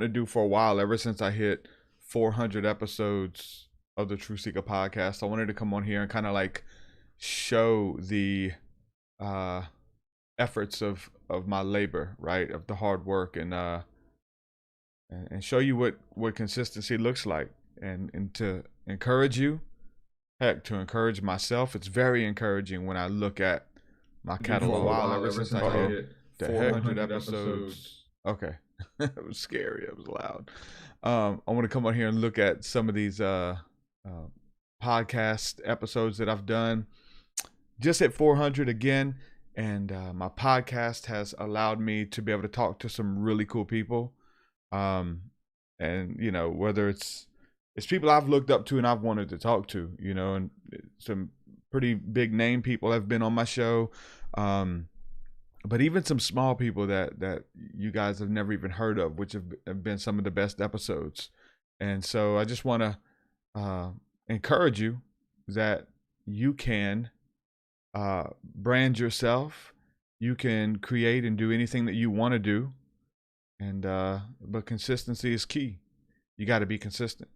to do for a while, ever since I hit 400 episodes of the TruthSeekah podcast. I wanted to come on here and kind of like show the uh, efforts of my labor, right, of the hard work, and show you what consistency looks like, and to encourage you, heck, to encourage myself. It's very encouraging when I look at my catalog. For a while, ever since I hit the 400 episodes. Okay. It was scary. It was loud. I want to come on here and look at some of these podcast episodes that I've done. Just hit 400 again, and my podcast has allowed me to be able to talk to some really cool people. And you know, whether it's people I've looked up to and I've wanted to talk to, you know, and some pretty big name people have been on my show. But even some small people that you guys have never even heard of, which have been some of the best episodes. And so I just want to encourage you that you can brand yourself. You can create and do anything that you want to do. And but consistency is key. You got to be consistent.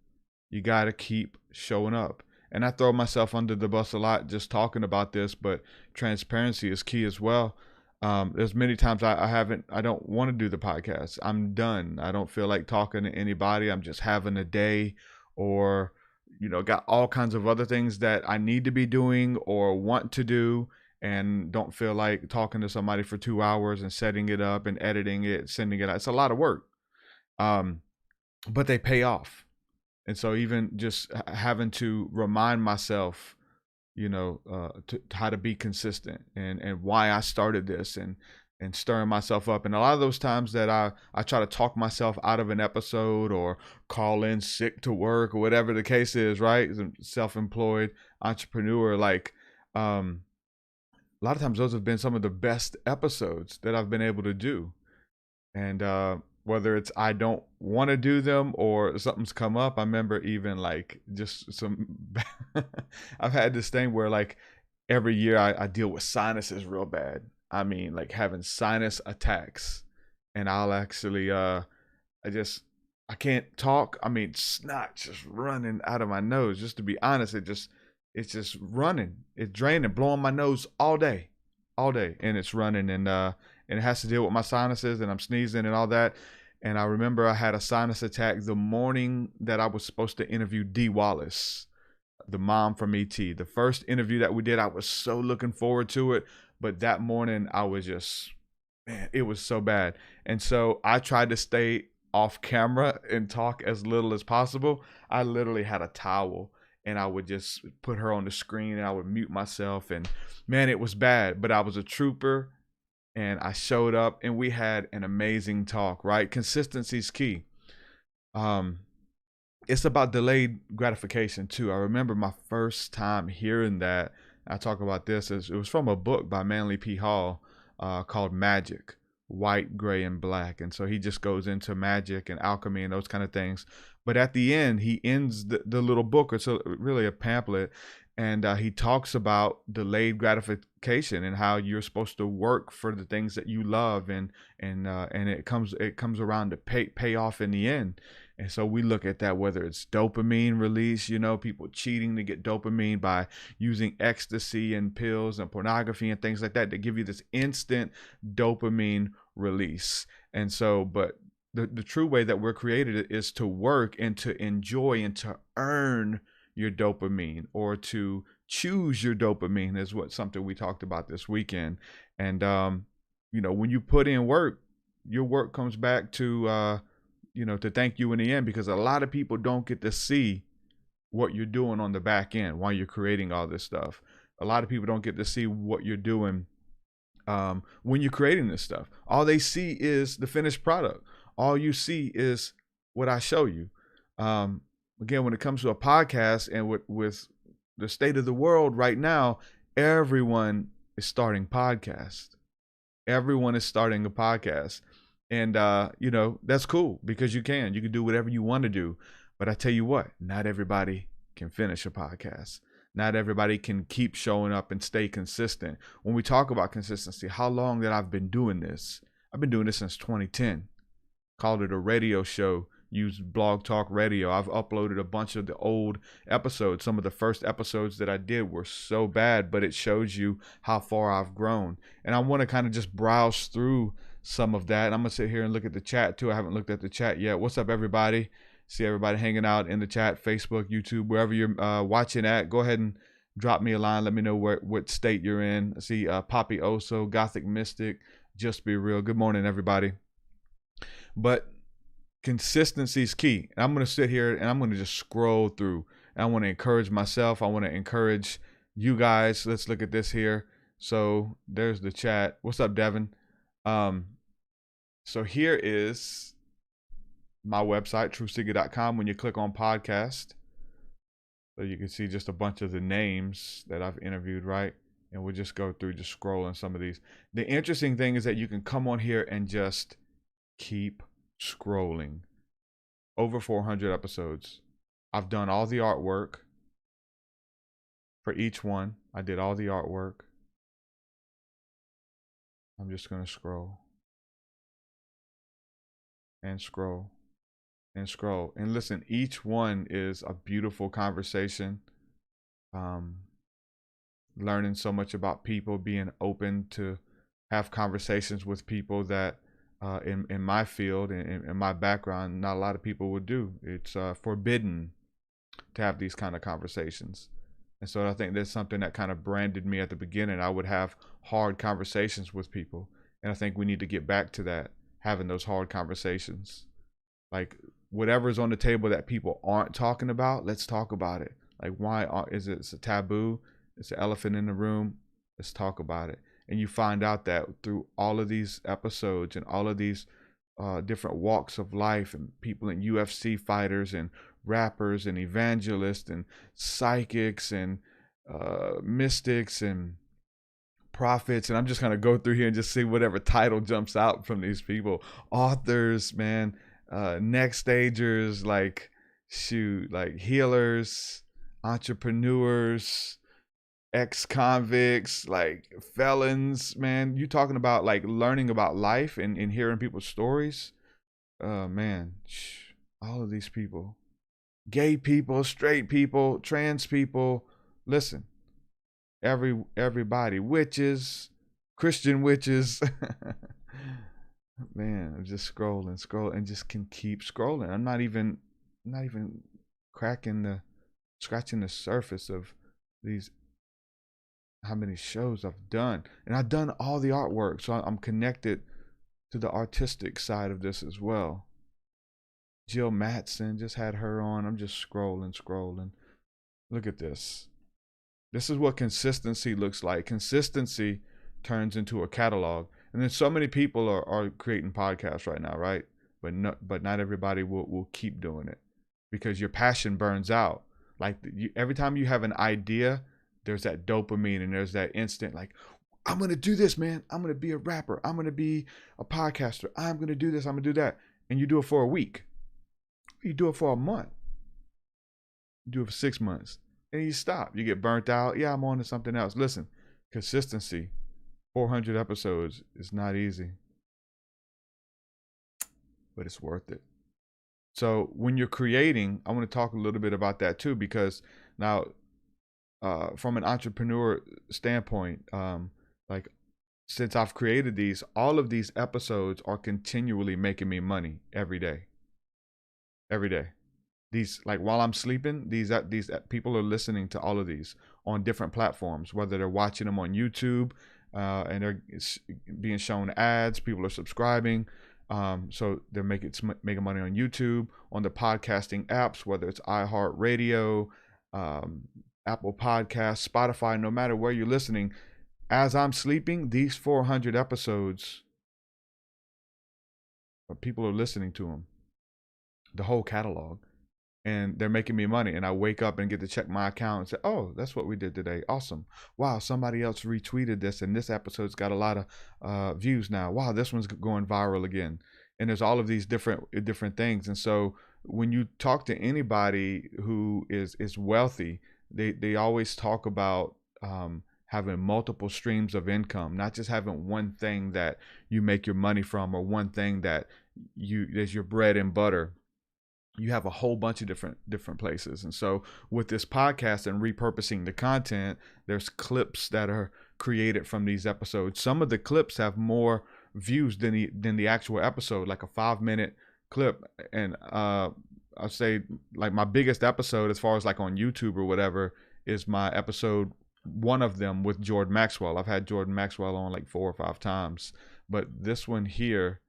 You got to keep showing up. And I throw myself under the bus a lot just talking about this, but transparency is key as well. There's many times I don't want to do the podcast. I'm done. I don't feel like talking to anybody. I'm just having a day, or, you know, got all kinds of other things that I need to be doing or want to do, and don't feel like talking to somebody for 2 hours and setting it up and editing it, sending it out. It's a lot of work. But they pay off. And so even just having to remind myself, you know, to how to be consistent, and why I started this, and stirring myself up. And a lot of those times that I try to talk myself out of an episode, or call in sick to work, or whatever the case is, right? As a self-employed entrepreneur, like, a lot of times those have been some of the best episodes that I've been able to do. And whether it's I don't want to do them or something's come up. I remember even like just some, I've had this thing where like every year I deal with sinuses real bad. I mean, like having sinus attacks, and I'll actually, I can't talk. I mean, snot just running out of my nose. Just to be honest, it's just running. It's draining, blowing my nose all day, and it's running, and it has to deal with my sinuses, and I'm sneezing and all that. And I remember I had a sinus attack the morning that I was supposed to interview Dee Wallace, the mom from E.T. The first interview that we did, I was so looking forward to it. But that morning I was just, man, it was so bad. And so I tried to stay off camera and talk as little as possible. I literally had a towel, and I would just put her on the screen, and I would mute myself. And man, it was bad, but I was a trooper. And I showed up, and we had an amazing talk, right? Consistency is key. It's about delayed gratification too. I remember my first time hearing that. I talk about this as it was from a book by Manly P. Hall called Magic, White, Gray, and Black. And so he just goes into magic and alchemy and those kind of things. But at the end, he ends the little book, or so really a pamphlet, and he talks about delayed gratification and how you're supposed to work for the things that you love, and it comes around to pay off in the end. And so we look at that, whether it's dopamine release, you know, people cheating to get dopamine by using ecstasy and pills and pornography and things like that to give you this instant dopamine release. And so, but the true way that we're created is to work and to enjoy and to earn your dopamine, or to choose your dopamine, is what something we talked about this weekend. And you know, when you put in work, your work comes back to you know, to thank you in the end, because a lot of people don't get to see what you're doing on the back end while you're creating all this stuff. A lot of people don't get to see what you're doing when you're creating this stuff. All they see is the finished product. All you see is what I show you. Again, when it comes to a podcast, and with the state of the world right now, everyone is starting podcasts. Everyone is starting a podcast. And, you know, that's cool, because you can do whatever you want to do. But I tell you what, not everybody can finish a podcast. Not everybody can keep showing up and stay consistent. When we talk about consistency, how long that I've been doing this? I've been doing this since 2010. called it a radio show. Use Blog Talk Radio. I've uploaded a bunch of the old episodes. Some of the first episodes that I did were so bad, but it shows you how far I've grown. And I want to kind of just browse through some of that. And I'm going to sit here and look at the chat too. I haven't looked at the chat yet. What's up, everybody? See everybody hanging out in the chat, Facebook, YouTube, wherever you're watching at. Go ahead and drop me a line. Let me know what state you're in. I see Poppy Oso, Gothic Mystic, Just Be Real. Good morning, everybody. But consistency is key. And I'm going to sit here and I'm going to just scroll through. And I want to encourage myself. I want to encourage you guys. Let's look at this here. So there's the chat. What's up, Devin? So here is my website, TruthSeekah.com. When you click on podcast, so you can see just a bunch of the names that I've interviewed, right? And we'll just go through, just scrolling some of these. The interesting thing is that you can come on here and just keep scrolling. Over 400 episodes. I've done all the artwork for each one. I did all the artwork. I'm just going to scroll and scroll and scroll. And listen, each one is a beautiful conversation. Learning so much about people, being open to have conversations with people that in my field, in my background, not a lot of people would do. It's forbidden to have these kind of conversations. And so I think that's something that kind of branded me at the beginning. I would have hard conversations with people. And I think we need to get back to that, having those hard conversations. Like whatever's on the table that people aren't talking about, let's talk about it. Like why is it a taboo? It's an elephant in the room. Let's talk about it. And you find out that through all of these episodes and all of these different walks of life and people in UFC fighters and rappers and evangelists and psychics and mystics and prophets, and I'm just gonna go through here and just see whatever title jumps out from these people. Authors, man, next stagers, like healers, entrepreneurs, ex-convicts, like felons, man. You talking about like learning about life and hearing people's stories. Man, all of these people, gay people, straight people, trans people, listen, everybody, witches, Christian witches. Man, I'm just scrolling and just can keep scrolling. I'm not even scratching the surface of these, how many shows I've done. And I've done all the artwork, so I'm connected to the artistic side of this as well. Jill Matson, just had her on. I'm just scrolling. Look at this. This is what consistency looks like. Consistency turns into a catalog. And then so many people are creating podcasts right now, right? But not everybody will keep doing it because your passion burns out. Like every time you have an idea, there's that dopamine and there's that instant like, I'm going to do this, man. I'm going to be a rapper. I'm going to be a podcaster. I'm going to do this. I'm going to do that. And you do it for a week. You do it for a month. You do it for 6 months. And you stop. You get burnt out. Yeah, I'm on to something else. Listen, consistency, 400 episodes is not easy. But it's worth it. So when you're creating, I want to talk a little bit about that too, because now from an entrepreneur standpoint, like since I've created these, all of these episodes are continually making me money every day. Every day. These, like while I'm sleeping, these people are listening to all of these on different platforms, whether they're watching them on YouTube and they're being shown ads, people are subscribing. So they're making money on YouTube, on the podcasting apps, whether it's iHeartRadio, Apple Podcasts, Spotify, no matter where you're listening. As I'm sleeping, these 400 episodes, people are listening to them, the whole catalog, and they're making me money. And I wake up and get to check my account and say, oh, that's what we did today. Awesome. Wow, somebody else retweeted this, and this episode's got a lot of views now. Wow, this one's going viral again. And there's all of these different things. And so when you talk to anybody who is wealthy, they always talk about having multiple streams of income, not just having one thing that you make your money from or one thing that there's your bread and butter. You have a whole bunch of different places. And so with this podcast and repurposing the content, there's clips that are created from these episodes. Some of the clips have more views than the actual episode, like a 5-minute clip. And I'll say like my biggest episode as far as like on YouTube or whatever is my episode, one of them with Jordan Maxwell. I've had Jordan Maxwell on like 4 or 5 times, but this one here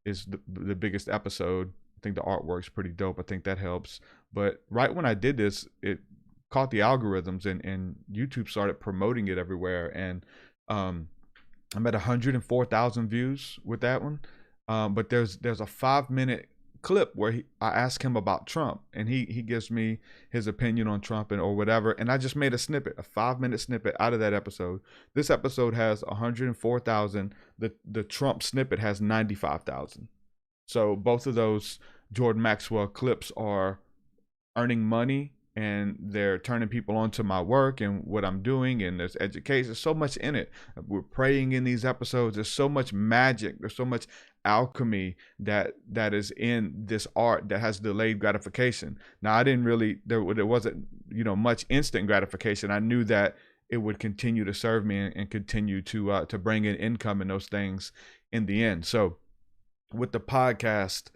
is the biggest episode. I think the artwork's pretty dope. I think that helps. But right when I did this, it caught the algorithms and YouTube started promoting it everywhere. And I'm at 104,000 views with that one. But there's a 5-minute clip where I ask him about Trump, and he gives me his opinion on Trump or whatever. And I just made a snippet, a 5-minute snippet out of that episode. This episode has 104,000. The Trump snippet has 95,000. So both of those Jordan Maxwell clips are earning money, and they're turning people on to my work and what I'm doing. And there's education. There's so much in it. We're praying in these episodes. There's so much magic. There's so much alchemy that is in this art that has delayed gratification. Now, I didn't really, there wasn't, much instant gratification. I knew that it would continue to serve me and continue to bring in income and those things in the end. So with the podcast,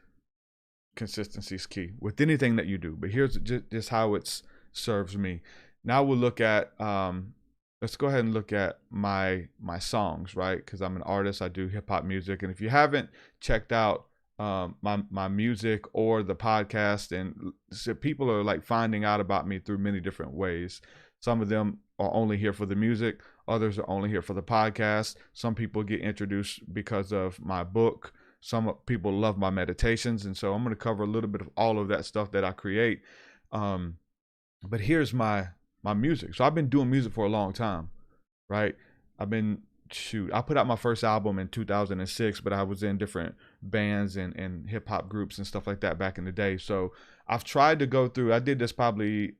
consistency is key with anything that you do. But here's just how it serves me. Now we'll look at, let's go ahead and look at my songs, right? Because I'm an artist. I do hip hop music. And if you haven't checked out my music or the podcast, and so people are like finding out about me through many different ways. Some of them are only here for the music. Others are only here for the podcast. Some people get introduced because of my book. Some people love my meditations. And so I'm going to cover a little bit of all of that stuff that I create. But here's my music. So I've been doing music for a long time, right? I put out my first album in 2006, but I was in different bands and hip hop groups and stuff like that back in the day. So I've tried to go through, I did this probably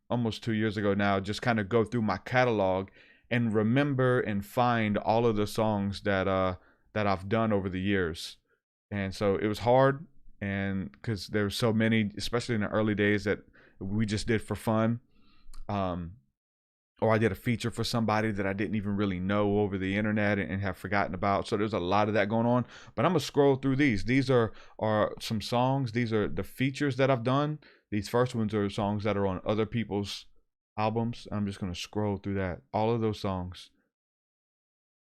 almost 2 years ago now, just kind of go through my catalog and remember and find all of the songs that I've done over the years. And so it was hard, and because there were so many, especially in the early days, that we just did for fun. Or I did a feature for somebody that I didn't even really know over the internet and have forgotten about. So there's a lot of that going on. But I'm going to scroll through these. These are some songs. These are the features that I've done. These first ones are songs that are on other people's albums. I'm just going to scroll through that. All of those songs.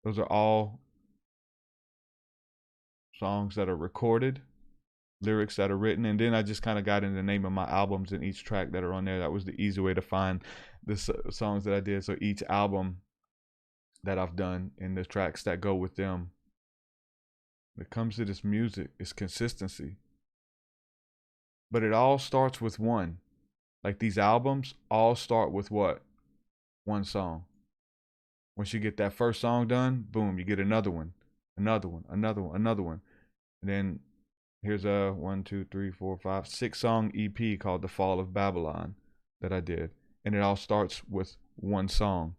Those are all songs that are recorded, lyrics that are written. And then I just kind of got in the name of my albums and each track that are on there. That was the easy way to find the songs that I did. So each album that I've done and the tracks that go with them. When it comes to this music, it's consistency. But it all starts with one. Like these albums all start with what? One song. Once you get that first song done, boom, you get another one, another one, another one, another one. And then here's a 6-song EP called The Fall of Babylon that I did. And it all starts with one song.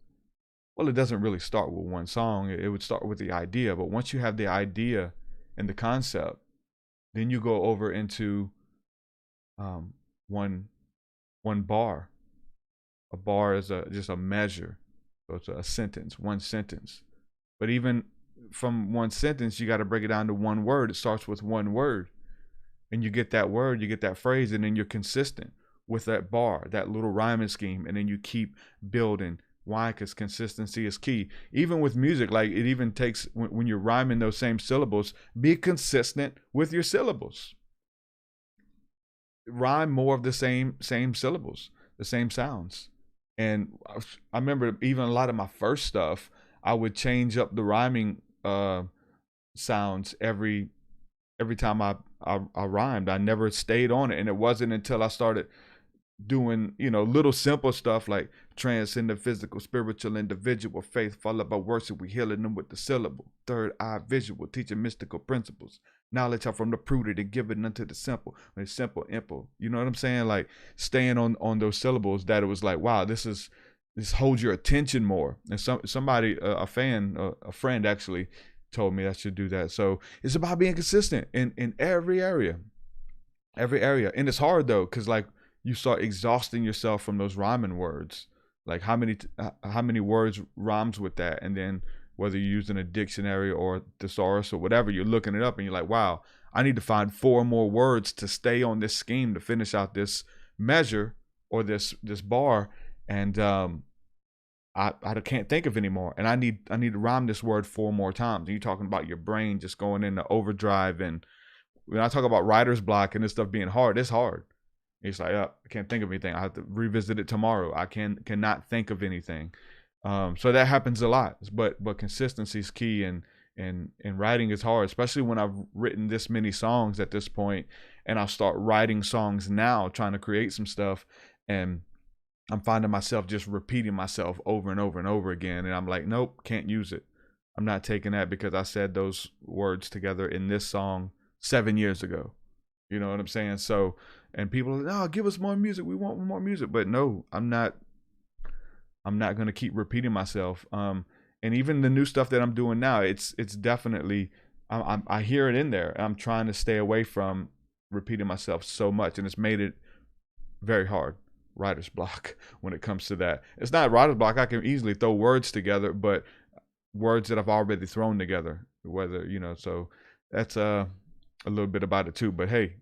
Well, it doesn't really start with one song. It would start with the idea. But once you have the idea and the concept, then you go over into one bar. A bar is just a measure. So it's a sentence, one sentence. But even from one sentence, you got to break it down to one word. It starts with one word. And you get that word, you get that phrase, and then you're consistent with that bar, that little rhyming scheme. And then you keep building. Why? Because consistency is key. Even with music, like it even takes, when you're rhyming those same syllables, be consistent with your syllables. Rhyme more of the same syllables, the same sounds. And I remember even a lot of my first stuff, I would change up the rhyming sounds every time I rhymed. I never stayed on it. And it wasn't until I started doing, little simple stuff like transcendent, physical, spiritual, individual, faith, followed by worship, we healing them with the syllable, third eye visual, teaching mystical principles, knowledge are from the prudent and given unto the simple. When it's simple, imple. You know what I'm saying? Like staying on those syllables, that it was like, wow, this holds your attention more. And somebody, a friend actually, told me I should do that. So it's about being consistent in every area, and it's hard though, because like you start exhausting yourself from those rhyming words. Like how many words rhymes with that, and then whether you're using a dictionary or thesaurus or whatever, you're looking it up and you're like, wow, I need to find 4 more words to stay on this scheme to finish out this measure or this bar, and I can't think of anymore, and I need to rhyme this word 4 more times. And you're talking about your brain just going into overdrive. And when I talk about writer's block and this stuff being hard, it's hard. It's like, I can't think of anything. I have to revisit it tomorrow. I cannot think of anything. So that happens a lot. But consistency is key, and writing is hard, especially when I've written this many songs at this point, and I'll start writing songs now, trying to create some stuff, and I'm finding myself just repeating myself over and over and over again. And I'm like, nope, can't use it. I'm not taking that because I said those words together in this song 7 years ago. You know what I'm saying? So, and people are like, oh, give us more music. We want more music. But no, I'm not going to keep repeating myself. And even the new stuff that I'm doing now, it's definitely, I hear it in there. I'm trying to stay away from repeating myself so much. And it's made it very hard. Writer's block when it comes to that. It's not writer's block. I can easily throw words together, but words that I've already thrown together, whether, so that's a little bit about it too. But hey,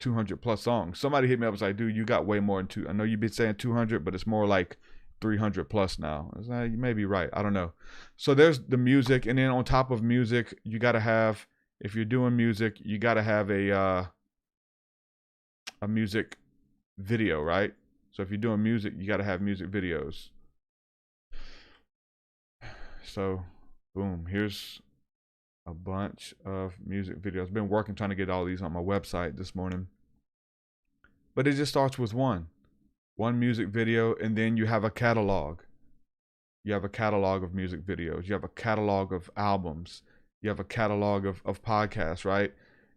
200 plus songs. Somebody hit me up and was like, dude, you got way more than two. I know you've been saying 200, but it's more like 300 plus now. I was like, you may be right. I don't know. So there's the music. And then on top of music, you got to have, if you're doing music, you got to have a music video, right? So if you're doing music, you got to have music videos. So boom, here's a bunch of music videos. Been working trying to get all these on my website this morning, but it just starts with one music video, and then you have a catalog. You have a catalog of music videos. You have a catalog of albums. You have a catalog of podcasts, right?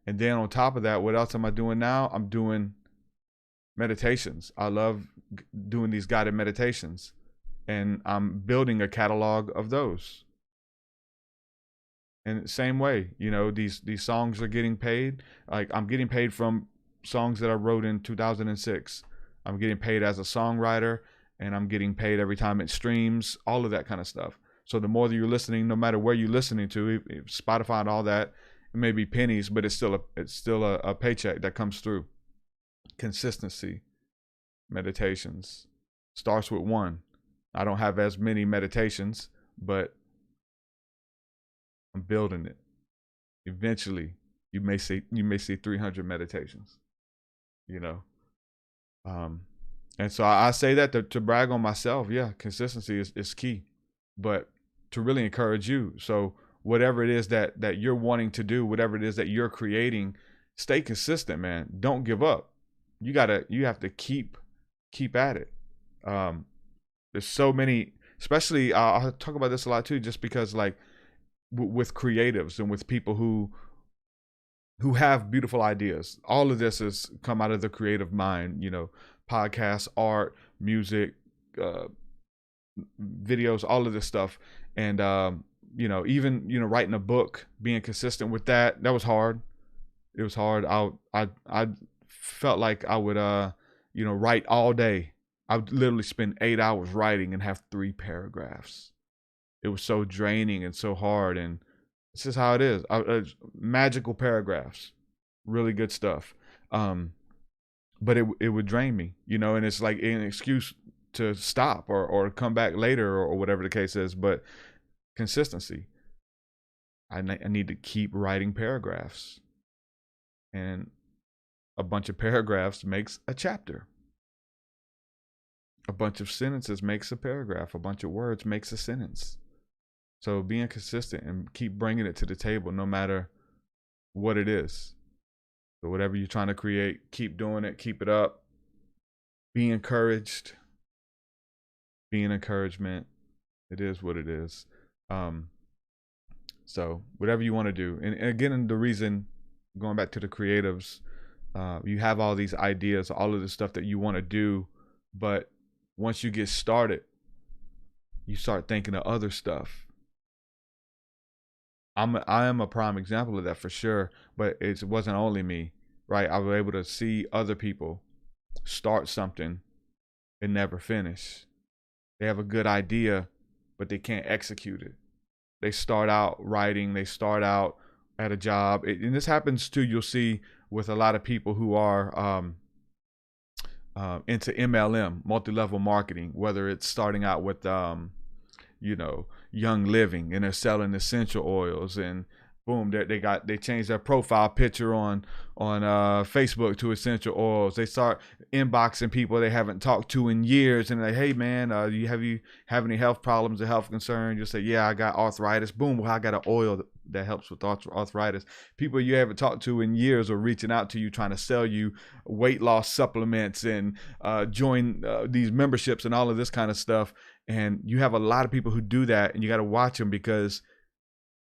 And then on top of that, what else am I doing now? I'm doing meditations. I love doing these guided meditations, and I'm building a catalog of those. And same way, these songs are getting paid. Like I'm getting paid from songs that I wrote in 2006. I'm getting paid as a songwriter, and I'm getting paid every time it streams, all of that kind of stuff. So the more that you're listening, no matter where you're listening to, Spotify and all that, it may be pennies, but it's still a paycheck that comes through. Consistency, meditations, starts with one. I don't have as many meditations, but I'm building it. Eventually, you may see 300 meditations. And so I say that to brag on myself. Yeah, consistency is key, but to really encourage you. So whatever it is that you're wanting to do, whatever it is that you're creating, stay consistent, man. Don't give up. You have to keep at it. There's so many, especially I'll talk about this a lot too, just because like with creatives and with people who have beautiful ideas. All of this has come out of the creative mind, podcasts, art, music, videos, all of this stuff. And, even, writing a book, being consistent with that was hard. It was hard. I felt like I would, write all day. I would literally spend 8 hours writing and have 3 paragraphs. It was so draining and so hard. And this is how it is. Magical paragraphs, really good stuff. But it would drain me, and it's like an excuse to stop or come back later or whatever the case is. But consistency. I need to keep writing paragraphs, and a bunch of paragraphs makes a chapter. A bunch of sentences makes a paragraph. A bunch of words makes a sentence. So being consistent and keep bringing it to the table, no matter what it is. So whatever you're trying to create, keep doing it. Keep it up. Be encouraged. Be an encouragement. It is what it is. So whatever you want to do. And again, the reason, going back to the creatives, you have all these ideas, all of the stuff that you want to do. But once you get started, you start thinking of other stuff. I am a prime example of that for sure. But it wasn't only me, right? I was able to see other people start something and never finish. They have a good idea, but they can't execute it. They start out writing, they start out at a job. And this happens too, you'll see with a lot of people who are into MLM, multi-level marketing, whether it's starting out with you know, Young Living, and they're selling essential oils, and boom, they change their profile picture on Facebook to essential oils. They start inboxing people they haven't talked to in years, and like, hey man, you have any health problems or health concerns? You say, yeah, I got arthritis. Boom, well, I got an oil that helps with arthritis. People you haven't talked to in years are reaching out to you, trying to sell you weight loss supplements and join these memberships and all of this kind of stuff. And you have a lot of people who do that, and you got to watch them because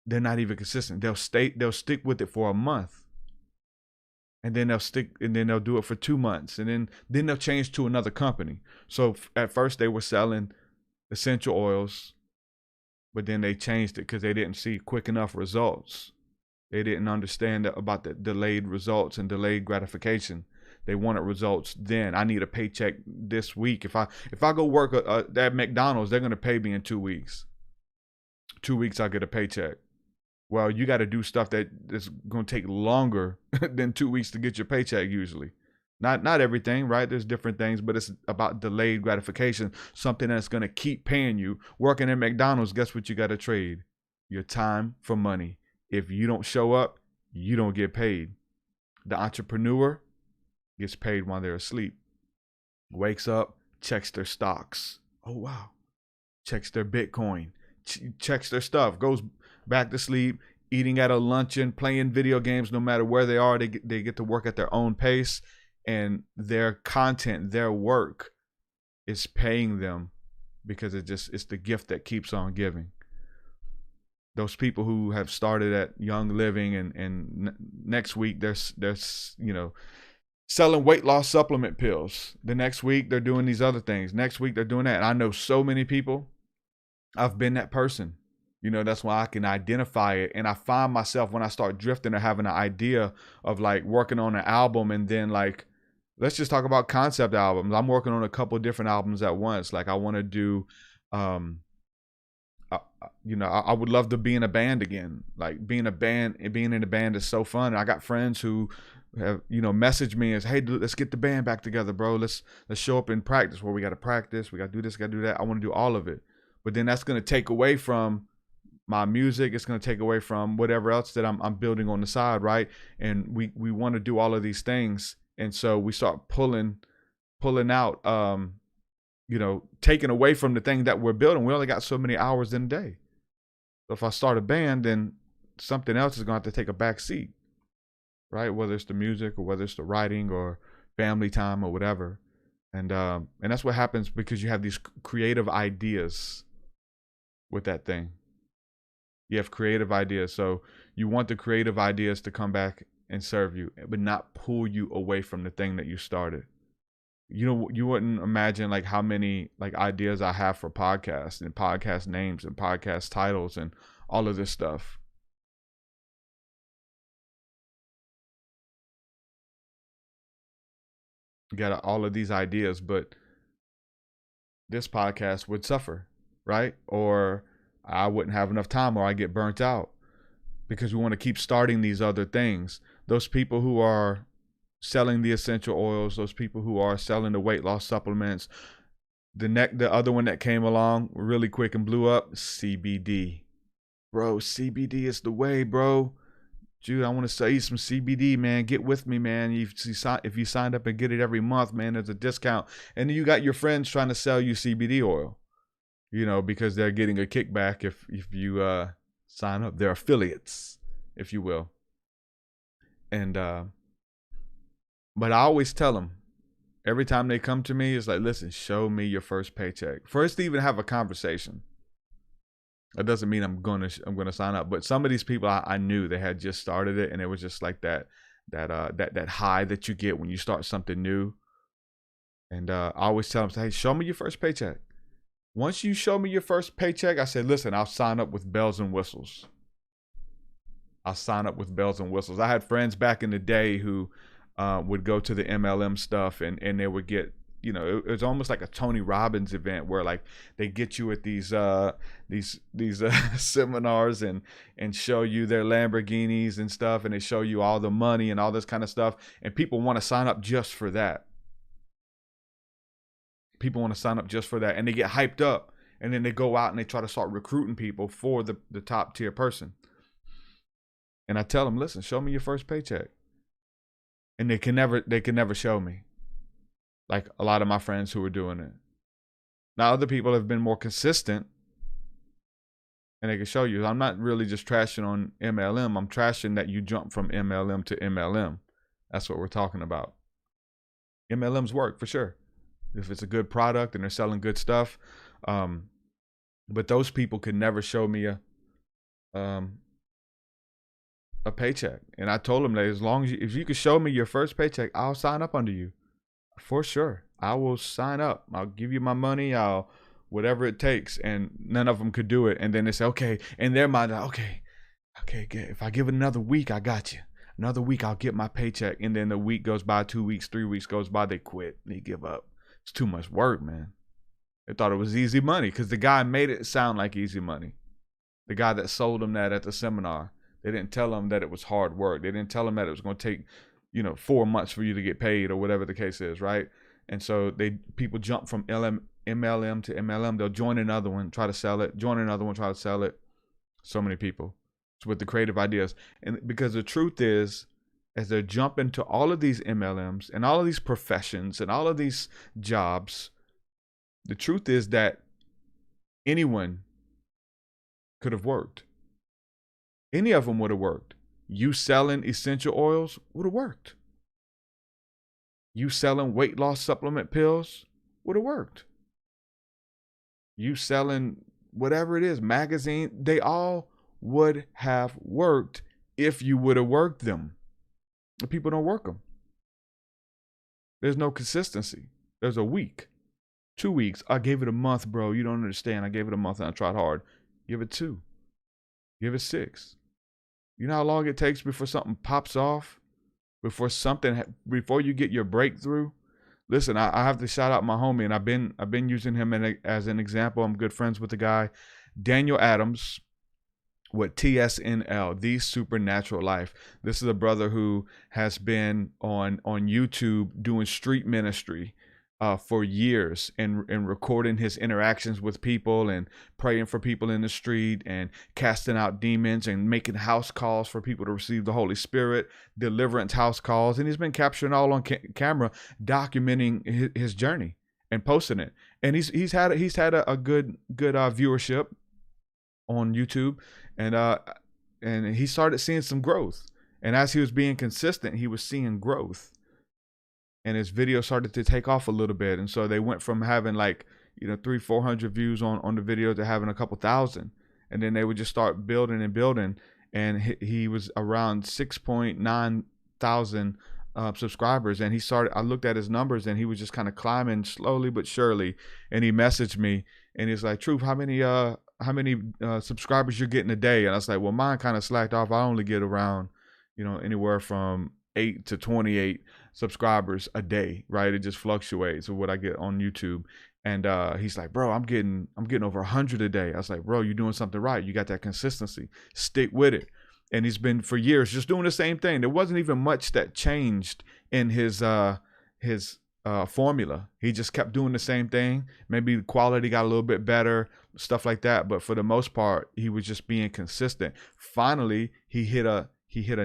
they're not even consistent. They'll stick with it for a month, and then they'll do it for 2 months, and then they'll change to another company. So at first they were selling essential oils, but then they changed it because they didn't see quick enough results. They didn't understand about the delayed results and delayed gratification. They wanted results then. I need a paycheck this week. If I go work at McDonald's, they're going to pay me in 2 weeks. 2 weeks, I'll get a paycheck. Well, you got to do stuff that's going to take longer than 2 weeks to get your paycheck usually. Not everything, right? There's different things, but it's about delayed gratification, something that's going to keep paying you. Working at McDonald's, guess what you got to trade? Your time for money. If you don't show up, you don't get paid. The entrepreneur gets paid while they're asleep. Wakes up, checks their stocks. Oh, wow. Checks their Bitcoin. Checks their stuff. Goes back to sleep, eating at a luncheon, playing video games. No matter where they are, they get to work at their own pace. And their content, their work is paying them because it's the gift that keeps on giving. Those people who have started at Young Living and next week they're selling weight loss supplement pills. The next week they're doing these other things. Next week they're doing that. And I know so many people. I've been that person. That's why I can identify it. And I find myself when I start drifting or having an idea of like working on an album, and then like, let's just talk about concept albums. I'm working on a couple different albums at once. Like I want to do, I would love to be in a band again. Like being in a band is so fun. I got friends who have, messaged me as, hey, dude, let's get the band back together, bro. Let's show up and practice. Well, we got to practice. We got to do this, got to do that. I want to do all of it. But then that's going to take away from my music. It's going to take away from whatever else that I'm building on the side, right? And we want to do all of these things. And so we start pulling out, taking away from the thing that we're building. We only got so many hours in a day. So if I start a band, then something else is going to have to take a back seat, right? Whether it's the music or whether it's the writing or family time or whatever. And that's what happens because you have these creative ideas with that thing. You have creative ideas. So you want the creative ideas to come back and serve you, but not pull you away from the thing that you started. You wouldn't imagine like how many like ideas I have for podcasts and podcast names and podcast titles and all of this stuff. You got all of these ideas, but this podcast would suffer, right? Or I wouldn't have enough time, or I get burnt out because we want to keep starting these other things. Those people who are selling the essential oils, those people who are selling the weight loss supplements, the other one that came along really quick and blew up, CBD. Bro, CBD is the way, bro. Dude, I want to sell you some CBD, man. Get with me, man. If you signed up and get it every month, man, there's a discount. And then you got your friends trying to sell you CBD oil, because they're getting a kickback if you sign up. They're affiliates, if you will. And but I always tell them, every time they come to me, it's like, listen, show me your first paycheck. First, to even have a conversation. That doesn't mean I'm gonna sign up. But some of these people I knew they had just started it, and it was just like that high that you get when you start something new. And I always tell them, hey, show me your first paycheck. Once you show me your first paycheck, I said, listen, I'll sign up with bells and whistles. I'll sign up with bells and whistles. I had friends back in the day who would go to the MLM stuff, and they would get, it was almost like a Tony Robbins event where like they get you at these seminars and show you their Lamborghinis and stuff, and they show you all the money and all this kind of stuff, and people want to sign up just for that. People want to sign up just for that, and they get hyped up, and then they go out and they try to start recruiting people for the top tier person. And I tell them, listen, show me your first paycheck. And they can never show me. Like a lot of my friends who are doing it. Now other people have been more consistent, and they can show you. I'm not really just trashing on MLM. I'm trashing that you jump from MLM to MLM. That's what we're talking about. MLMs work for sure if it's a good product and they're selling good stuff. But those people could never show me a paycheck. And I told them that as long as if you could show me your first paycheck, I'll sign up under you for sure. I will sign up. I'll give you my money. I'll whatever it takes. And none of them could do it. And then they say, okay, in their mind, okay, if I give it another week, I got you. Another week, I'll get my paycheck. And then the week goes by, 2 weeks, 3 weeks goes by, they quit. They give up. It's too much work, man. They thought it was easy money because the guy made it sound like easy money. The guy that sold them that at the seminar. They didn't tell them that it was hard work. They didn't tell them that it was going to take, 4 months for you to get paid or whatever the case is, right? And so people jump from MLM to MLM. They'll join another one, try to sell it. Join another one, try to sell it. So many people. It's with the creative ideas. And because the truth is, as they jump into all of these MLMs and all of these professions and all of these jobs, the truth is that anyone could have worked. Any of them would have worked. You selling essential oils would have worked. You selling weight loss supplement pills would have worked. You selling whatever it is, magazine, they all would have worked if you would have worked them. The people don't work them. There's no consistency. There's a week, 2 weeks. I gave it a month, bro. You don't understand. I gave it a month and I tried hard. Give it 2. Give it 6. You know how long it takes before something pops off? Before you get your breakthrough? Listen, I have to shout out my homie, and I've been using him as an example. I'm good friends with the guy, Daniel Adams, with TSNL, The Supernatural Life. This is a brother who has been on YouTube doing street ministry for years and recording his interactions with people and praying for people in the street and casting out demons and making house calls for people to receive the Holy Spirit, deliverance house calls. And he's been capturing all on camera, documenting his journey and posting it. And he's had a good viewership on YouTube, and he started seeing some growth. And as he was being consistent, he was seeing growth. And his video started to take off a little bit. And so they went from having 300-400 views on the video to having a couple thousand. And then they would just start building and building. And he was around 6.9 thousand subscribers. And I looked at his numbers, and he was just kind of climbing slowly but surely. And he messaged me, and he's like, Truth, how many subscribers you're getting a day? And I was like, well, mine kind of slacked off. I only get around, anywhere from 8 to 28 subscribers a day, right? It just fluctuates with what I get on YouTube. And he's like, bro, I'm getting over 100 a day. I was like, bro, you're doing something right. You got that consistency. Stick with it. And he's been for years just doing the same thing. There wasn't even much that changed in his formula. He just kept doing the same thing. Maybe the quality got a little bit better, stuff like that. But for the most part, he was just being consistent. Finally, he hit a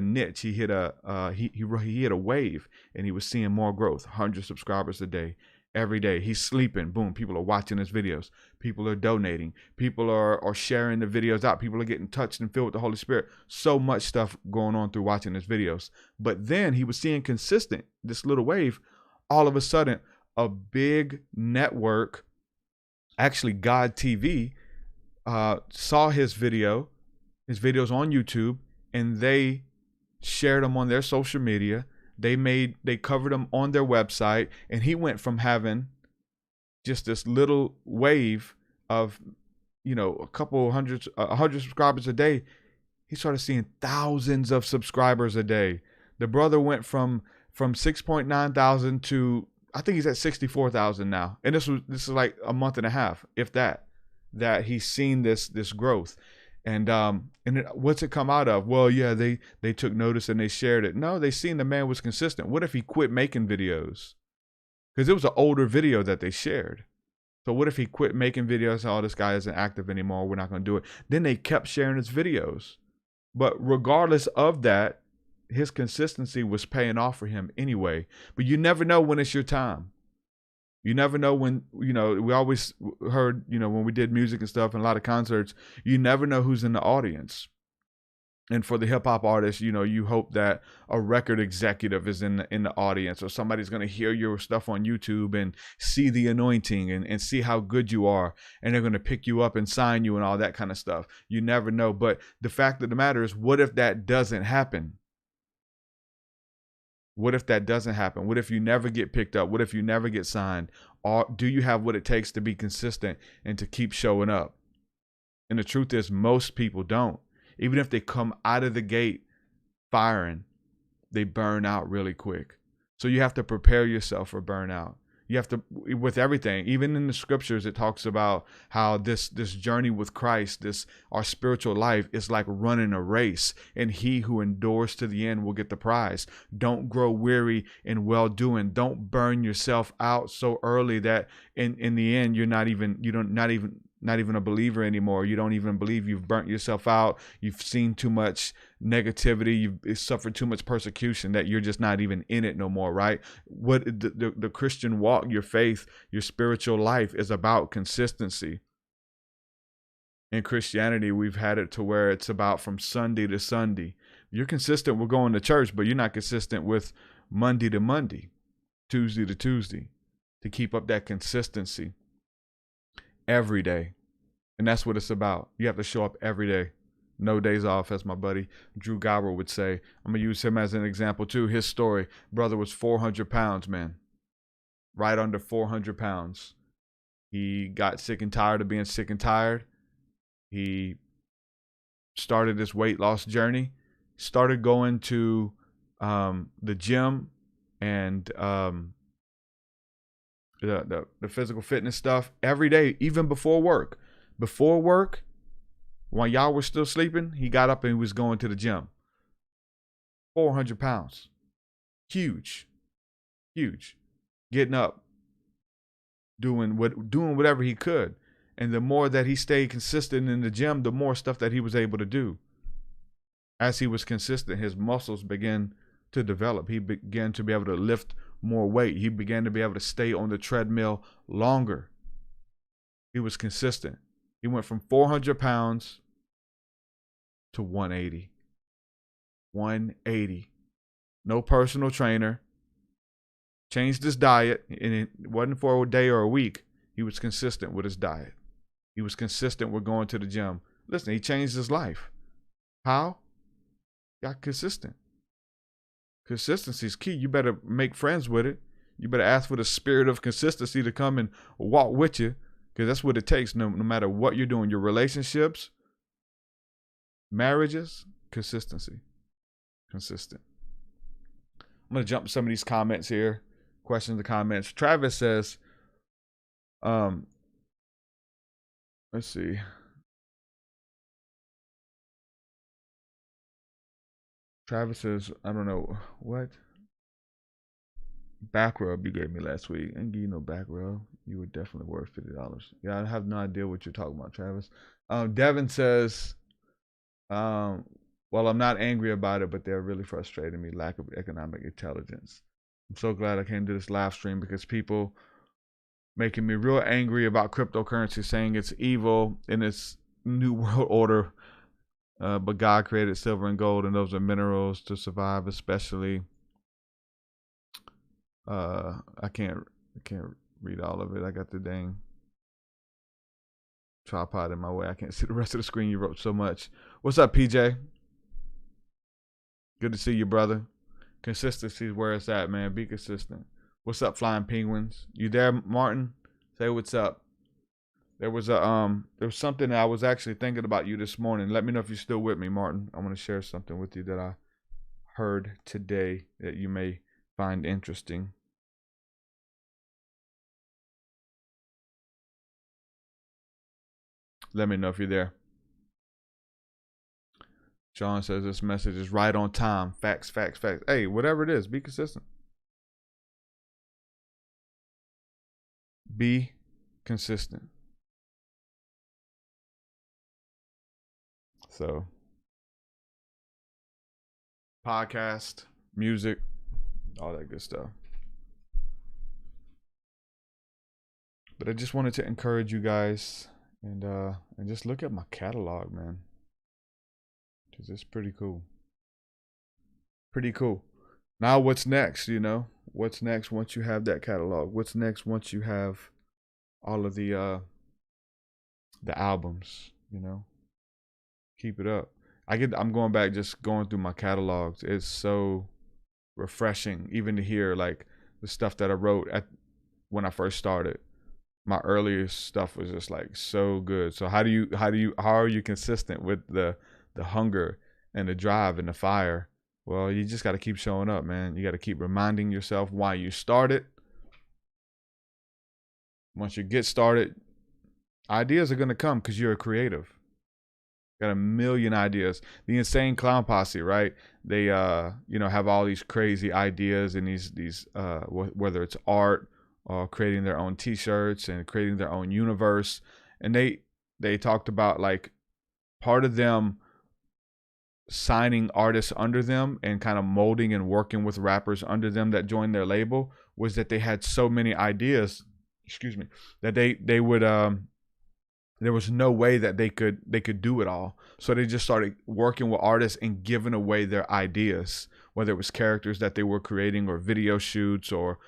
niche. He hit a wave, and he was seeing more growth. 100 subscribers a day, every day. He's sleeping. Boom. People are watching his videos. People are donating. People are sharing the videos out. People are getting touched and filled with the Holy Spirit. So much stuff going on through watching his videos. But then he was seeing consistent, this little wave. All of a sudden, a big network, actually God TV, saw his videos on YouTube, and they shared them on their social media. They covered them on their website, and he went from having just this little wave of, a couple hundred, 100 subscribers a day. he started seeing thousands of subscribers a day. The brother went from 6.9 thousand to, I think he's at 64,000 now. And this is like a month and a half, if that he's seen this growth. And what's it come out of? Well, yeah, they took notice and they shared it. No, they seen the man was consistent. What if he quit making videos? Because it was an older video that they shared. So what if he quit making videos? Oh, this guy isn't active anymore. We're not going to do it. Then they kept sharing his videos. But regardless of that, his consistency was paying off for him anyway. But you never know when it's your time. You never know when, we always heard, when we did music and stuff and a lot of concerts, you never know who's in the audience. And for the hip hop artists, you hope that a record executive is in the audience, or somebody's going to hear your stuff on YouTube and see the anointing and see how good you are. And they're going to pick you up and sign you and all that kind of stuff. You never know. But the fact of the matter is, what if that doesn't happen? What if that doesn't happen? What if you never get picked up? What if you never get signed? Or do you have what it takes to be consistent and to keep showing up? And the truth is, most people don't. Even if they come out of the gate firing, they burn out really quick. So you have to prepare yourself for burnout. You have to, with everything, even in the scriptures, it talks about how this journey with Christ, our spiritual life, is like running a race, and he who endures to the end will get the prize. Don't grow weary in well-doing. Don't burn yourself out so early that in the end you're not even a believer anymore. You don't even believe. You've burnt yourself out. You've seen too much negativity. You've suffered too much persecution that you're just not even in it no more, right? What the Christian walk, your faith, your spiritual life is about consistency. In Christianity, we've had it to where it's about from Sunday to Sunday. You're consistent with going to church, but you're not consistent with Monday to Monday, Tuesday to Tuesday, to keep up that consistency every day. And that's what it's about. You have to show up every day. No days off, as my buddy Drew Gower would say. I'm going to use him as an example too. His story, brother was 400 pounds, man. Right under 400 pounds. He got sick and tired of being sick and tired. He started this weight loss journey. Started going to the gym and the physical fitness stuff every day, even before work. Before work, while y'all were still sleeping, he got up and he was going to the gym. 400 pounds. Huge. Getting up, doing whatever he could. And the more that he stayed consistent in the gym, the more stuff that he was able to do. As he was consistent, his muscles began to develop. He began to be able to lift more weight. He began to be able to stay on the treadmill longer. He was consistent. He went from 400 pounds to 180. 180. No personal trainer. Changed his diet, and it wasn't for a day or a week. He was consistent with his diet. He was consistent with going to the gym. Listen, he changed his life. How? Got consistent. Consistency is key. You better make friends with it. You better ask for the spirit of consistency to come and walk with you, because that's what it takes. No matter what you're doing, your relationships, marriages, consistency. Consistent. I'm going to jump to some of these comments here. Questions and comments. Travis says, let's see. Travis says, I don't know what back rub you gave me last week. I didn't give you no back rub. You were definitely worth $50. Yeah, I have no idea what you're talking about, Travis. Devin says, well, I'm not angry about it, but they're really frustrating me. Lack of economic intelligence. I'm so glad I came to this live stream, because people making me real angry about cryptocurrency, saying it's evil in its new world order. But God created silver and gold, and those are minerals to survive, especially. I can't read all of it. I got the dang tripod in my way. I can't see the rest of the screen. You wrote so much. What's up, PJ? Good to see you, brother. Consistency is where it's at, man. Be consistent. What's up, Flying Penguins? You there, Martin? Say what's up. There was something I was actually thinking about you this morning. Let me know if you're still with me, Martin. I want to share something with you that I heard today that you may find interesting. Let me know if you're there. John says this message is right on time. Facts, facts, facts. Hey, whatever it is, be consistent. Be consistent. So, podcast, music, all that good stuff. But I just wanted to encourage you guys and just look at my catalog, man. Cause it's pretty cool. Pretty cool. Now what's next, you know? What's next once you have that catalog? What's next once you have all of the albums, you know? Keep it up. I'm going back just going through my catalogs. It's so refreshing even to hear like the stuff that I wrote at when I first started. My earliest stuff was just like so good. So how are you consistent with the hunger and the drive and the fire? Well, you just got to keep showing up, man. You got to keep reminding yourself why you started. Once you get started, ideas are going to come because you're a creative. Got a million ideas. The Insane Clown Posse, right? They have all these crazy ideas and these whether it's art or creating their own t-shirts and creating their own universe. And they talked about like part of them signing artists under them and kind of molding and working with rappers under them that joined their label was that they had so many ideas, that they would there was no way that they could do it all. So they just started working with artists and giving away their ideas, whether it was characters that they were creating or video shoots or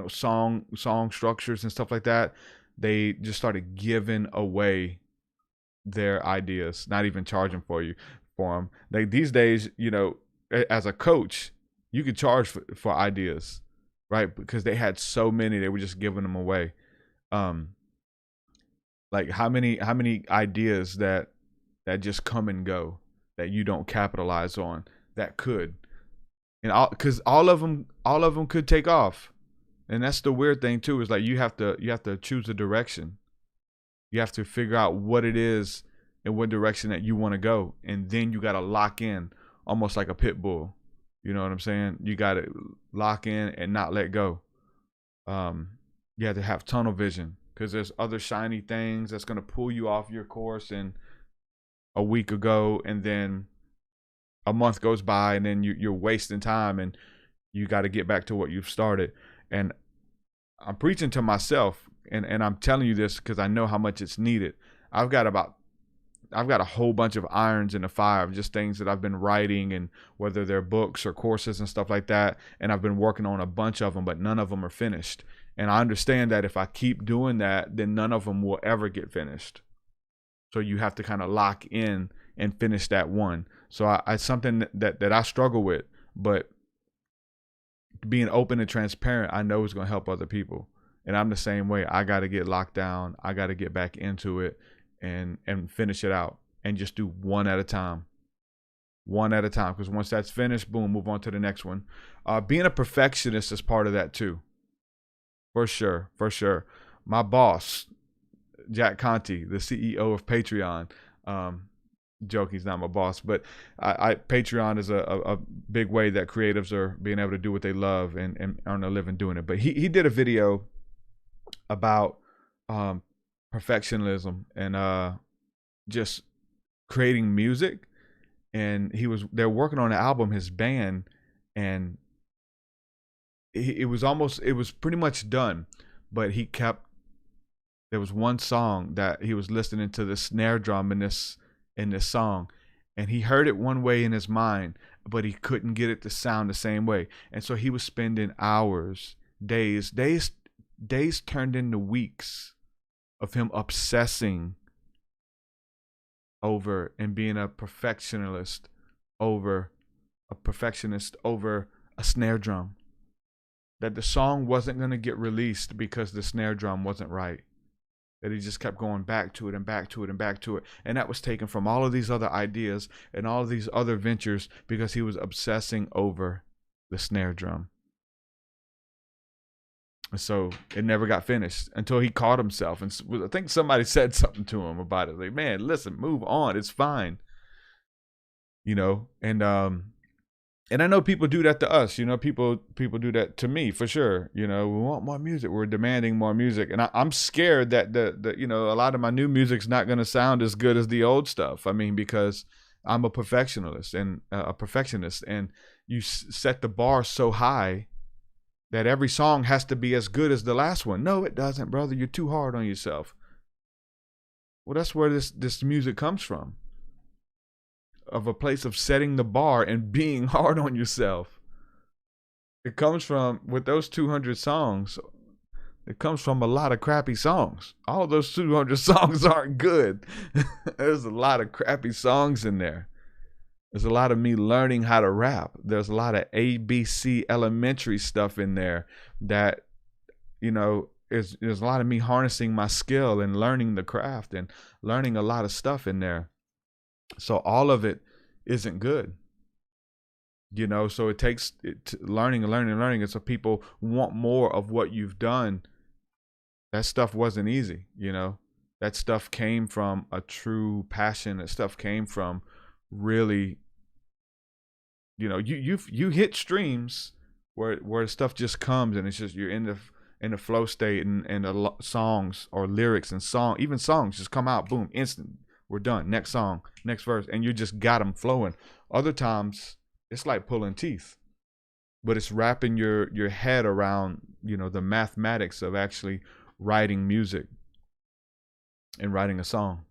song structures and stuff like that. They just started giving away their ideas, not even charging for them. Like these days, as a coach, you could charge for ideas, right? Because they had so many, they were just giving them away. Like how many ideas that just come and go that you don't capitalize on that could, and because all of them could take off. And that's the weird thing too, is like you have to choose a direction. You have to figure out what it is and what direction that you want to go, and then you got to lock in, almost like a pit bull. You know what I'm saying? You got to lock in and not let go. You have to have tunnel vision, because there's other shiny things that's going to pull you off your course in a week ago, and then a month goes by, and then you're wasting time, and you got to get back to what you've started. And I'm preaching to myself, and I'm telling you this because I know how much it's needed. I've got a whole bunch of irons in the fire of just things that I've been writing, and whether they're books or courses and stuff like that. And I've been working on a bunch of them, but none of them are finished. And I understand that if I keep doing that, then none of them will ever get finished. So you have to kind of lock in and finish that one. So it's something that I struggle with, but being open and transparent, I know is going to help other people. And I'm the same way. I got to get locked down. I got to get back into it and finish it out, and just do one at a time. One at a time. Because once that's finished, boom, move on to the next one. Being a perfectionist is part of that too. For sure. For sure. My boss, Jack Conte, the CEO of Patreon, joke, he's not my boss, but Patreon is a big way that creatives are being able to do what they love and earn a living doing it. But he did a video about perfectionism and just creating music, and they're working on an album, his band, and it was pretty much done, but there was one song that he was listening to the snare drum in this song, and he heard it one way in his mind, but he couldn't get it to sound the same way. And so he was spending hours, days turned into weeks of him obsessing over and being a perfectionist over a snare drum. That the song wasn't going to get released because the snare drum wasn't right. that he just kept going back to it and back to it and back to it. And that was taken from all of these other ideas and all of these other ventures because he was obsessing over the snare drum. And so it never got finished until he caught himself. And I think somebody said something to him about it. Like, man, listen, move on. It's fine. You know, and I know people do that to us, you know, people do that to me for sure. You know, we want more music. We're demanding more music. And I'm scared that the you know, a lot of my new music's not going to sound as good as the old stuff. I mean, because I'm a perfectionist and you set the bar so high that every song has to be as good as the last one. No, it doesn't, brother. You're too hard on yourself. Well, that's where this music comes from. Of a place of setting the bar and being hard on yourself. It comes from, with those 200 songs, it comes from a lot of crappy songs. All those 200 songs aren't good. There's a lot of crappy songs in there. There's a lot of me learning how to rap. There's a lot of ABC elementary stuff in there that, you know, there's a lot of me harnessing my skill and learning the craft and learning a lot of stuff in there. So all of it isn't good, you know, so it takes learning. And so people want more of what you've done. That stuff wasn't easy, you know, that stuff came from a true passion. That stuff came from really, you know, you hit streams where stuff just comes and it's just, you're in the flow state and the songs or lyrics and even songs just come out, boom, instant. We're done. Next song, next verse. And you just got them flowing. Other times, it's like pulling teeth. But it's wrapping your head around, you know, the mathematics of actually writing music and writing a song.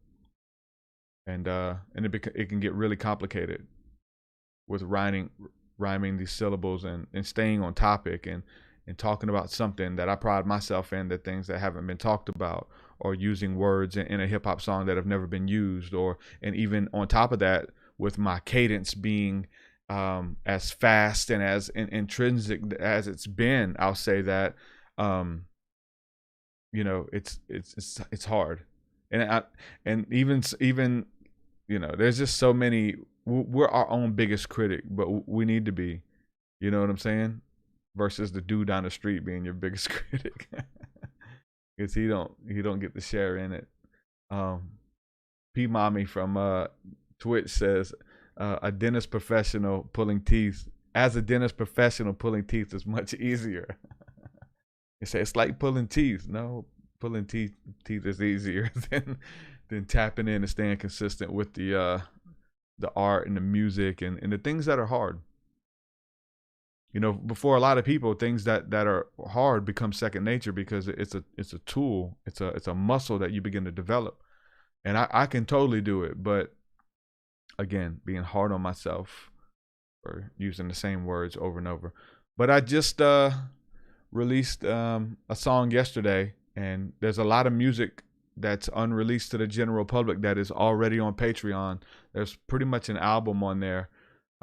And it can get really complicated with rhyming these syllables and staying on topic and talking about something that I pride myself in, that things that haven't been talked about, or using words in a hip hop song that have never been used, and even on top of that, with my cadence being as fast and as intrinsic as it's been, I'll say that, you know, it's hard, and even you know, there's just so many. We're our own biggest critic, but we need to be, you know what I'm saying? Versus the dude down the street being your biggest critic. Because he don't get the share in it. P Mommy from Twitch says a dentist professional pulling teeth. As a dentist professional, pulling teeth is much easier. They say it's like pulling teeth. No, pulling teeth is easier than tapping in and staying consistent with the art and the music and the things that are hard. You know, before a lot of people, things that are hard become second nature because it's a tool, it's a muscle that you begin to develop. And I can totally do it, but again, being hard on myself or using the same words over and over. But I just released a song yesterday, and there's a lot of music that's unreleased to the general public that is already on Patreon. There's pretty much an album on there.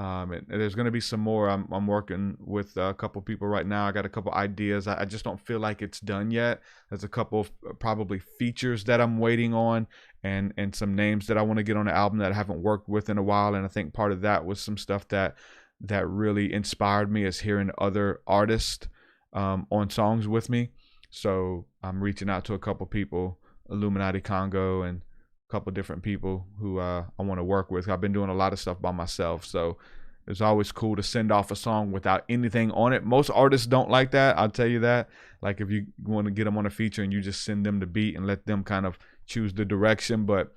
And there's going to be some more. I'm working with a couple people right now. I got a couple ideas. I just don't feel like it's done yet. There's a couple of probably features that I'm waiting on, and some names that I want to get on the album that I haven't worked with in a while. And I think part of that was some stuff that really inspired me, is hearing other artists on songs with me. So I'm reaching out to a couple people, Illuminati Congo and couple different people who I want to work with. I've been doing a lot of stuff by myself, so it's always cool to send off a song without anything on it. Most artists don't like that, I'll tell you that. Like if you want to get them on a feature and you just send them the beat and let them kind of choose the direction, but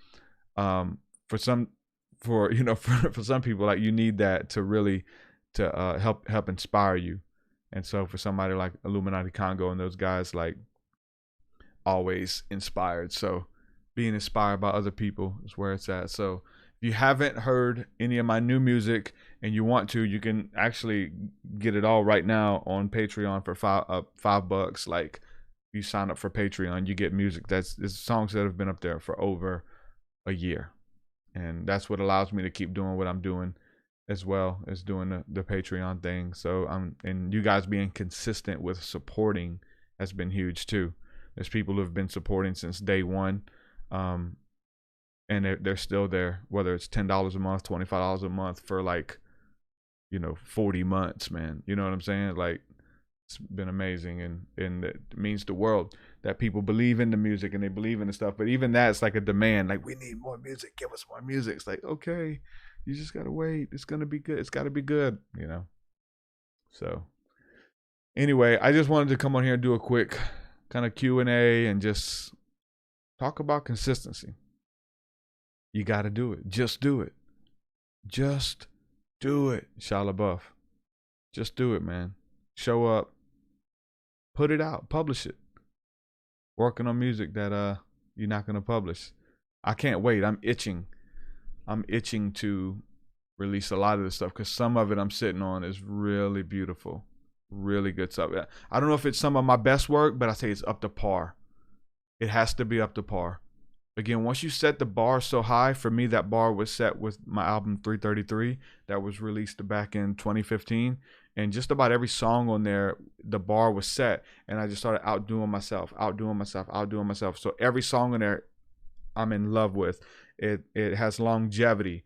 for some people, like, you need that to really help inspire you. And so for somebody like Illuminati Congo and those guys, like, always inspired. So being inspired by other people is where it's at. So if you haven't heard any of my new music and you want to, you can actually get it all right now on Patreon for $5. Like, you sign up for Patreon, you get music that's songs that have been up there for over a year, and that's what allows me to keep doing what I'm doing, as well as doing the Patreon thing. So and you guys being consistent with supporting has been huge too. There's people who have been supporting since day one. And they're still there, whether it's $10 a month, $25 a month for like, 40 months, man. You know what I'm saying? Like, it's been amazing, and it means the world that people believe in the music and they believe in the stuff. But even that's like a demand. Like, we need more music. Give us more music. It's like, okay, you just gotta wait. It's gonna be good. It's gotta be good, So anyway, I just wanted to come on here and do a quick kind of Q&A and just talk about consistency. You got to do it. Just do it. Just do it. Shia LaBeouf. Just do it, man. Show up. Put it out. Publish it. Working on music that you're not going to publish. I can't wait. I'm itching to release a lot of this stuff because some of it I'm sitting on is really beautiful. Really good stuff. I don't know if it's some of my best work, but I say it's up to par. It has to be up to par. Again, once you set the bar so high, for me, that bar was set with my album 333 that was released back in 2015. And just about every song on there, the bar was set. And I just started outdoing myself. So every song on there, I'm in love with. It has longevity.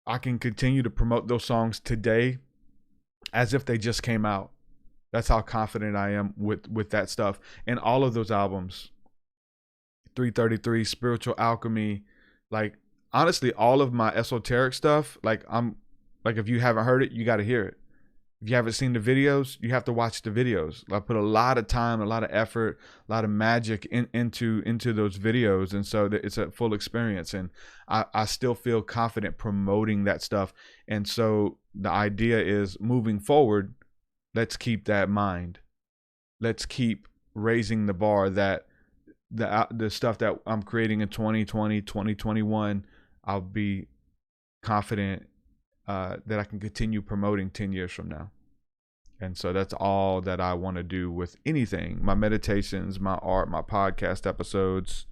I can continue to promote those songs today as if they just came out. That's how confident I am with that stuff. And all of those albums, 333, Spiritual Alchemy, like honestly, all of my esoteric stuff, if you haven't heard it, you got to hear it. If you haven't seen the videos, you have to watch the videos. I put a lot of time, a lot of effort, a lot of magic into those videos. And so it's a full experience. And I still feel confident promoting that stuff. And so the idea is moving forward, let's keep that in mind. Let's keep raising the bar that the stuff that I'm creating in 2020, 2021, I'll be confident that I can continue promoting 10 years from now. And so that's all that I want to do with anything, my meditations, my art, my podcast episodes.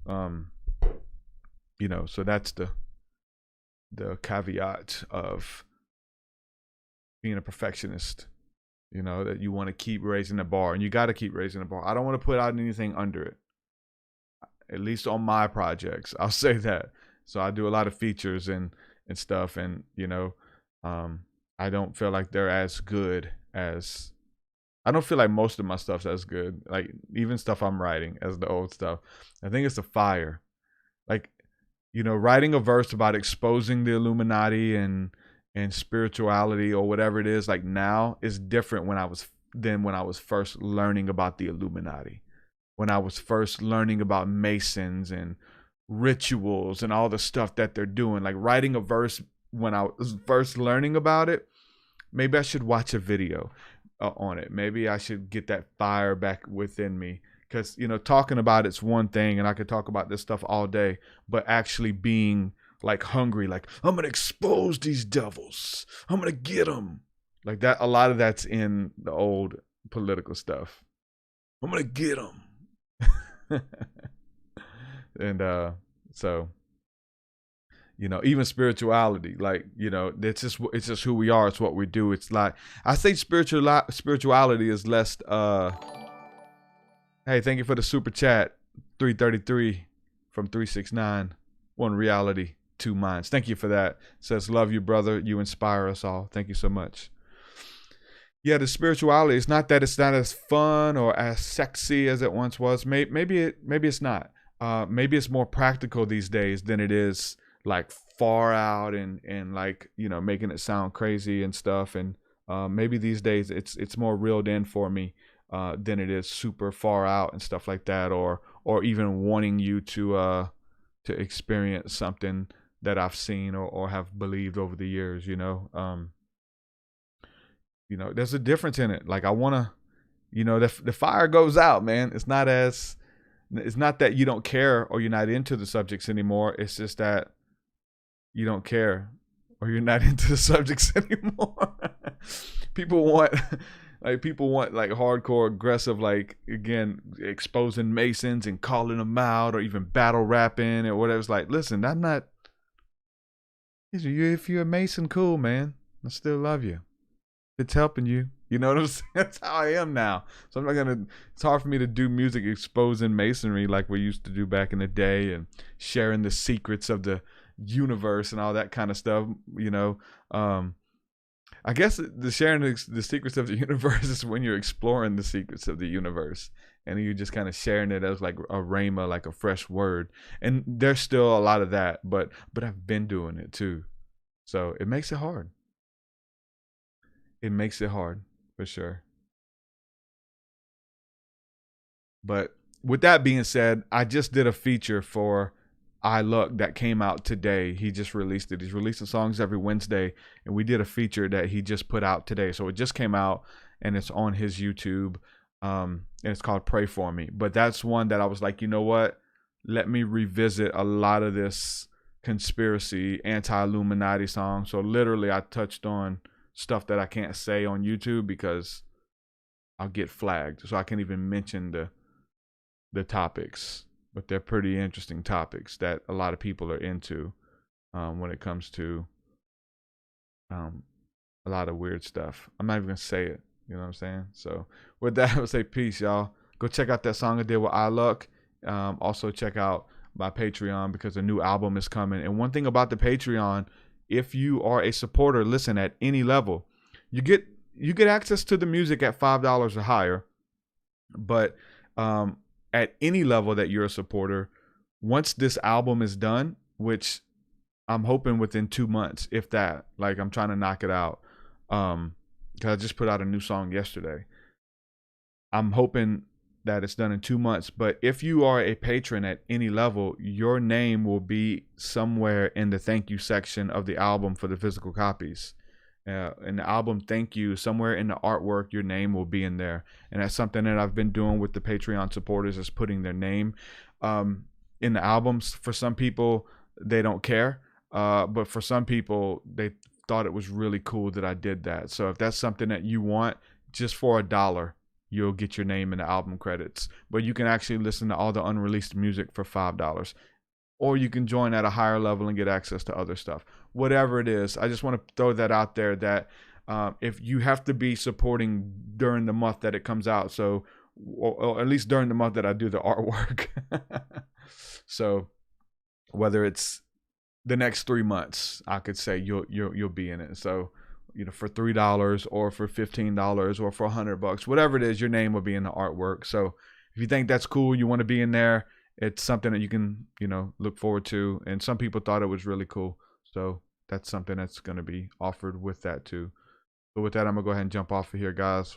So that's the caveat of being a perfectionist, that you want to keep raising the bar, and you got to keep raising the bar. I don't want to put out anything under it, at least on my projects. I'll say that. So I do a lot of features and stuff. And, I don't feel like they're as good as, I don't feel like most of my stuff's as good. Like even stuff I'm writing as the old stuff. I think it's the fire. Like, writing a verse about exposing the Illuminati and spirituality or whatever it is, like now is different when I was first learning about the Illuminati, when I was first learning about Masons and rituals and all the stuff that they're doing. Like writing a verse when I was first learning about it, maybe I should watch a video on it. Maybe I should get that fire back within me. Because, talking about it's one thing, and I could talk about this stuff all day, but actually being like hungry, like I'm going to expose these devils. I'm going to get them. Like that, a lot of that's in the old political stuff. I'm going to get them. And so, even spirituality, like, it's just who we are. It's what we do. It's like, I say spirituality is less, hey, thank you for the super chat, 333 from 369, one reality, two minds. Thank you for that. It says, love you, brother. You inspire us all. Thank you so much. Yeah, the spirituality, it's not that it's not as fun or as sexy as it once was. Maybe it's not. Maybe it's more practical these days than it is like far out and like, making it sound crazy and stuff. And maybe these days it's more reeled in for me than it is super far out and stuff like that, or even wanting you to experience something that I've seen or have believed over the years. There's a difference in it. Like I want to, the fire goes out, man. It's not that you don't care or you're not into the subjects anymore. It's just that you don't care or you're not into the subjects anymore. People want like hardcore aggressive, like again, exposing Masons and calling them out or even battle rapping or whatever. It's like, listen, I'm not, if you're a Mason, cool, man. I still love you. If it's helping you, You know what I'm saying? That's how I am now. So I'm not gonna. It's hard for me to do music exposing masonry like we used to do back in the day, and sharing the secrets of the universe and all that kind of stuff. You know, um, I guess the sharing the secrets of the universe is when you're exploring the secrets of the universe, and you're just kind of sharing it as like a rhema, like a fresh word. And there's still a lot of that, but I've been doing it too, so it makes it hard. It makes it hard for sure. But with that being said, I just did a feature for I Luck that came out today. He just released it. He's releasing songs every Wednesday, and we did a feature that he just put out today. So it just came out, and it's on his YouTube, and it's called "Pray for Me." But that's one that I was like, you know what? Let me revisit a lot of this conspiracy, anti-Illuminati song. So literally, I touched on stuff that I can't say on YouTube because I'll get flagged. So I can't even mention the topics, but they're pretty interesting topics that a lot of people are into, when it comes to um, a lot of weird stuff. I'm not even gonna say it. You know what I'm saying? So with that, I would say peace, y'all. Go check out that song I did with I Luck. Also check out my Patreon because a new album is coming. And one thing about the Patreon, if you are a supporter, listen, at any level, you get access to the music at $5 or higher. But at any level that you're a supporter, once this album is done, which I'm hoping within 2 months, if that, like I'm trying to knock it out. Because I just put out a new song yesterday. I'm hoping that it's done in 2 months. But if you are a patron at any level, your name will be somewhere in the thank you section of the album for the physical copies. In the album thank you, somewhere in the artwork, your name will be in there. And that's something that I've been doing with the Patreon supporters, is putting their name in the albums. For some people, they don't care. But for some people, they thought it was really cool that I did that. So if that's something that you want, just for $1, you'll get your name in the album credits. But you can actually listen to all the unreleased music for $5. Or you can join at a higher level and get access to other stuff. Whatever it is, I just want to throw that out there, that if you have to be supporting during the month that it comes out, so, or at least during the month that I do the artwork. So whether it's the next 3 months, I could say you'll be in it. So, you know, for $3 or for $15 or for $100, whatever it is, your name will be in the artwork. So if you think that's cool, you want to be in there, it's something that you can, you know, look forward to. And some people thought it was really cool. So that's something that's going to be offered with that too. But with that, I'm going to go ahead and jump off of here, guys.